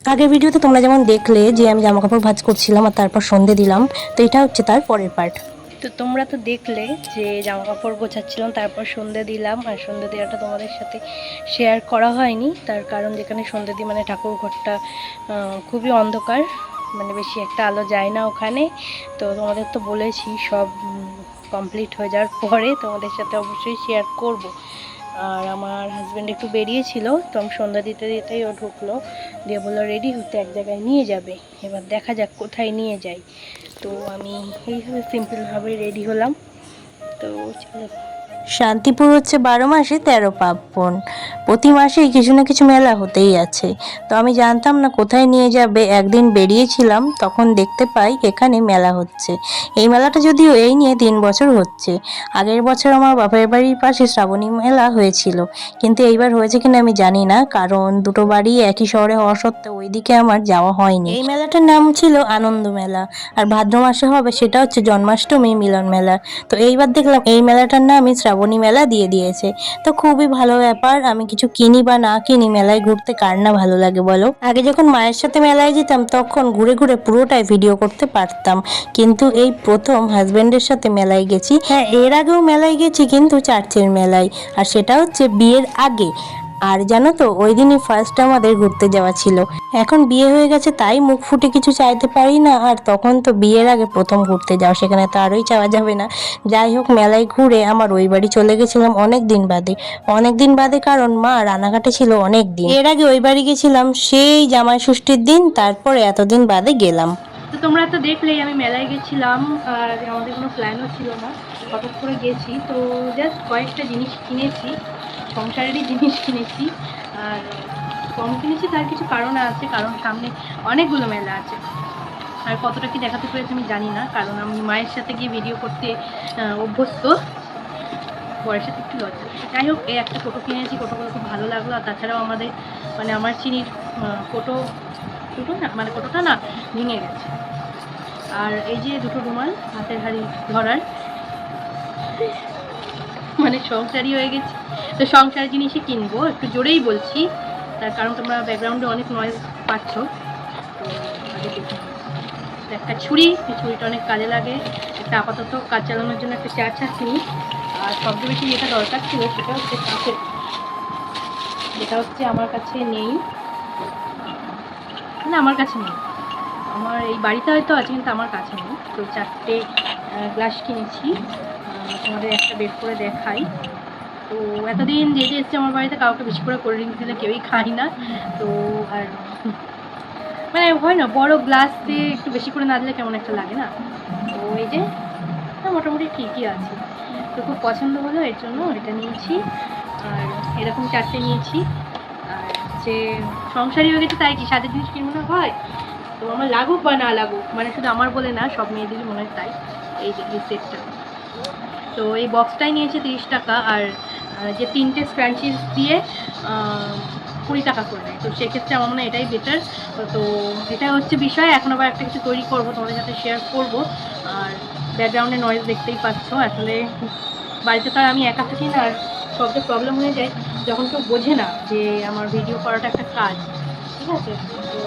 আগের ভিডিওতে তোমরা যেমন দেখলে যে আমি জামা কাপড় ভাঁজ করছিলাম আর তারপর সন্ধে দিলাম, তো এটা হচ্ছে তার পরের পার্ট। তো তোমরা তো দেখলে যে জামা কাপড় গোছাচ্ছিলাম, তারপর সন্ধে দিলাম। আর সন্ধে দেওয়াটা তোমাদের সাথে শেয়ার করা হয়নি, তার কারণ যেখানে সন্ধে দিই মানে ঠাকুর ঘরটা খুবই অন্ধকার, মানে বেশি একটা আলো যায় না ওখানে। তো তোমাদের তো বলেছি সব কমপ্লিট হয়ে যাওয়ার পরে তোমাদের সাথে অবশ্যই শেয়ার করব। আর আমার হাজব্যান্ড একটু বেরিয়েছিল, তো আমি সন্ধ্যা দিতে দিতেই ও ঢুকলো, দিয়ে বললো রেডি হতে এক জায়গায় নিয়ে যাবে। এবার দেখা যাক কোথায় নিয়ে যাই। তো আমি এইভাবে সিম্পলভাবে রেডি হলাম। তো চলো। শান্তিপুর হচ্ছে 12 মাসে 13 পার্বণ, প্রতি মাসেই কিছু না কিছু মেলা হতেই আছে। তো আমি জানতাম না কোথায় নিয়ে যাবে, একদিন বেরিয়েছিলাম তখন দেখতে পাই এখানে মেলা হচ্ছে। এই মেলাটা যদিও এই নিয়ে 3 বছর হচ্ছে। আগের বছর আমার বাপের বাড়ির পাশে শ্রাবণী মেলা হয়েছিল, কিন্তু এইবার হয়েছে কিনা আমি জানি না, কারণ দুটো বাড়ি একই শহরে হওয়া সত্ত্বেও ওইদিকে আমার যাওয়া হয়নি। এই মেলাটার নাম ছিল আনন্দ মেলা, আর ভাদ্র মাসে হবে সেটা হচ্ছে জন্মাষ্টমী মিলন মেলা। তো এইবার দেখলাম এই মেলাটার নামই শ্রাবণী মেলা দিয়ে দিয়েছে। তো খুবই ভালো ব্যাপার। আমি কিছু কিনি বা না কিনি, মেলায় ঘুরতে কার না ভালো লাগে বলো। আগে যখন মায়ের সাথে মেলায় যেতাম তখন ঘুরে ঘুরে পুরোটাই ভিডিও করতে পারতাম, কিন্তু এই প্রথম হাজবেন্ডের সাথে মেলায় গেছি। হ্যাঁ, এর আগেও মেলায় গেছি, কিন্তু চার্চের মেলায়, আর সেটা হচ্ছে বিয়ের আগে। আর জানো তো, ওই দিনই ফার্স্ট আমাদের ঘুরতে যাওয়া ছিল। এখন বিয়ে হয়ে গেছে তাই মুখ ফুটে কিছু চাইতে পারি না, আর তখন তো বিয়ের আগে প্রথম ঘুরতে যাও, সেখানে তো আরোই চাওয়া যাবে না। যাই হোক, মেলায় ঘুরে আমার ওই বাড়ি চলে গেছিলাম অনেক দিন বাদে। অনেক দিন বাদে কারণ মা রানাঘাটে ছিল অনেক দিন। এর আগে ওই বাড়ি গেছিলাম সেই জামাই ষষ্ঠীর দিন, তারপরে এতদিন বাদে গেলাম। তো তোমরা তো দেখলেই আমি মেলায় গেছিলাম, আর আমাদের কোনো প্ল্যানও ছিল না, হঠাৎ করে গেছি। তো জাস্ট কয়েকটা জিনিস কিনেছি, সংসারেরই জিনিস কিনেছি। আর কম কিনেছি তার কিছু কারণ আছে, কারণ সামনে অনেকগুলো মেলা আছে। আর কতটা কি দেখাতে পেরেছি আমি জানি না, কারণ আমি মায়ের সাথে গিয়ে ভিডিও করতে অভ্যস্ত, বরের সাথে একটু লজ্জা। যাই হোক, এই একটা কোটো কিনেছি, কোটোগুলো খুব ভালো লাগলো। আর তাছাড়াও আমাদের মানে আমার চিনির কোটো দুটো না, মানে কোটোটা না ভেঙে গেছে। আর এই যে দুটো রুমাল হাতের হাড়ি ধরার, মানে সংসারই হয়ে গেছে। তো সংসারের জিনিসই কিনবো, একটু জোরেই বলছি তার কারণ তোমরা ব্যাকগ্রাউন্ডে অনেক নয়েজ পাচ্ছ। তো আগে দেখি, একটা ছুরি, এই ছুরিটা অনেক কাজে লাগে। একটা আপাতত কাজ চালানোর জন্য একটা চার কিনি। আর সবচেয়ে বেশি যেটা দরকার ছিল সেটা হচ্ছে কাঁচের, যেটা হচ্ছে আমার কাছে নেই, মানে আমার কাছে নেই, আমার এই বাড়িতে হয়তো আছে কিন্তু আমার কাছে নেই। তো 4টে গ্লাস কিনেছি, তোমাদের একটা বের করে দেখাই। তো এতদিন যে এসছে আমার বাড়িতে কাউকে বেশি করে কোল্ড ড্রিঙ্কস দিলে কেউই খাই না। তো আর মানে হয় না, বড় গ্লাস দিয়ে একটু বেশি করে না দিলে কেমন একটা লাগে না। তো এই যে মোটামুটি ঠিকই আছে, তো খুব পছন্দ হলো, এর জন্য এটা নিয়েছি। আর এরকম 4টে নিয়েছি। আর যে সংসারী হয়ে গেছে তাই কি সাদের জিনিস কিনবো না হয়? তো আমার লাগুক বা না লাগুক, মানে শুধু আমার বলে না, সব মেয়েদেরই মনে হয় তাই। এই যে এই সেটটা, তো এই বক্সটাই নিয়েছে 30 টাকা। আর যে 3টে স্ক্রাঞ্চিস দিয়ে 20 টাকা করে নেয়। তো সেক্ষেত্রে আমার মনে হয় এটাই বেটার। তো এটা হচ্ছে বিষয়। এখন আবার একটা কিছু তৈরি করবো, তোমাদের সাথে শেয়ার করব। আর ব্যাকগ্রাউন্ডে নয়েজ দেখতেই পাচ্ছ। আসলে বাড়িতে তো আর আমি একা থাকি না, আর সবচেয়ে প্রবলেম হয়ে যায় যখন কেউ বোঝে না যে আমার ভিডিও করাটা একটা কাজ, ঠিক আছে? তো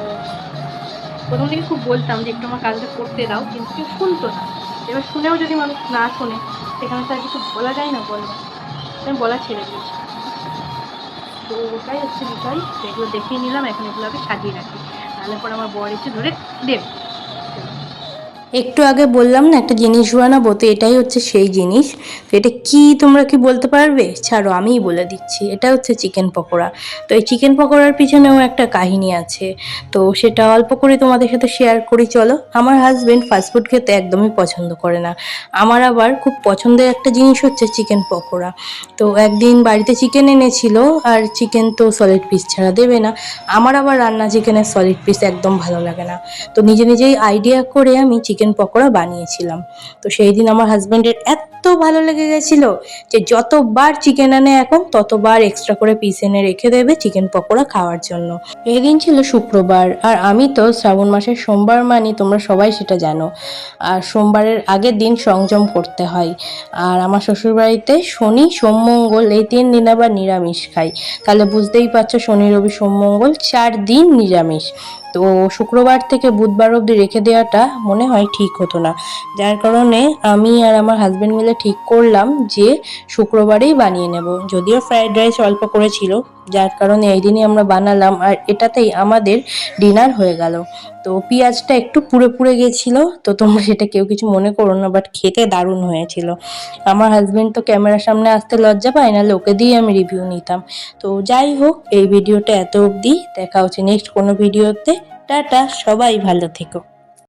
প্রথম থেকে খুব বলতাম যে একটু আমার কাজটা করতে দাও, কিন্তু কেউ শুনতো না। এবার শুনেও যদি মানুষ না শোনে, সেখানে তো আর কিছু বলা যায় না, বলো। আমি বলা ছেড়ে দিয়েছি। তো ওটাই হচ্ছে বিষয়। এগুলো দেখিয়ে নিলাম, এখন এগুলো আগে সাজিয়ে রাখি, তাহলে পরে আমার বর এসে ধরে দেবে। একটু আগে বললাম না একটা জিনিস বানাবো, তো এটাই হচ্ছে সেই জিনিস। তো এটা কি তোমরা কি বলতে পারবে? ছাড়ো, আমিই বলে দিচ্ছি। এটা হচ্ছে চিকেন পকোড়া। তো এই চিকেন পকোড়ার পিছনেও একটা কাহিনী আছে, তো সেটা অল্প করে তোমাদের সাথে শেয়ার করি চলো। আমার হাজবেন্ড ফাস্টফুড খেতে একদমই পছন্দ করে না, আমার আবার খুব পছন্দের একটা জিনিস হচ্ছে চিকেন পকোড়া। তো একদিন বাড়িতে চিকেন এনেছিল, আর চিকেন তো সলিড পিস ছাড়া দেবে না। আমার আবার রান্না চিকেনের সলিড পিস একদম ভালো লাগে না। তো নিজে নিজেই আইডিয়া করে আমি চিকেন পকোড়া বানিয়েছিলাম। তো সেই দিন আমার হাজব্যান্ডের এত ভালো লেগে গেছিলো যে যতবার চিকেন আনে এখন ততবার এক্সট্রা করে পিস এনে রেখে দেবে চিকেন পকোড়া খাওয়ার জন্য। এই দিন ছিল শুক্রবার, আর আমি তো শ্রাবণ মাসের সোমবার মানি, তোমরা সবাই সেটা জানো। আর সোমবারের আগের দিন সংযম করতে হয়। আর আমার শ্বশুরবাড়িতে শনি সোম মঙ্গল এই 3 দিন আবার নিরামিষ খাই। তাহলে বুঝতেই পারছো, শনি রবি সোম মঙ্গল 4 দিন নিরামিষ। তো শুক্রবার থেকে বুধবার অবধি রেখে দেওয়াটা মনে হয় ঠিক হতো না, যার কারণে আমি আর আমার হাজব্যান্ড মিলে ঠিক করলাম যে শুক্রবারেই বানিয়ে নেব। যদিও ফ্রাইড রাইস অল্প করেছিল, যার কারণে এই দিনই আমরা বানালাম, আর এটাতেই আমাদের ডিনার হয়ে গেল। তো পেঁয়াজটা একটু পুড়ে পুড়ে গেছিলো, তো তোমরা সেটা কেউ কিছু মনে করো না, বাট খেতে দারুণ হয়েছিল। আমার হাজবেন্ড তো ক্যামেরার সামনে আসতে লজ্জা পায়, না লোকে দিয়ে আমি রিভিউ নিতাম। তো যাই হোক, এই ভিডিওটা এত অবধি, দেখা হচ্ছে নেক্সট কোনো ভিডিওতে। টাটা, সবাই ভালো থেকো।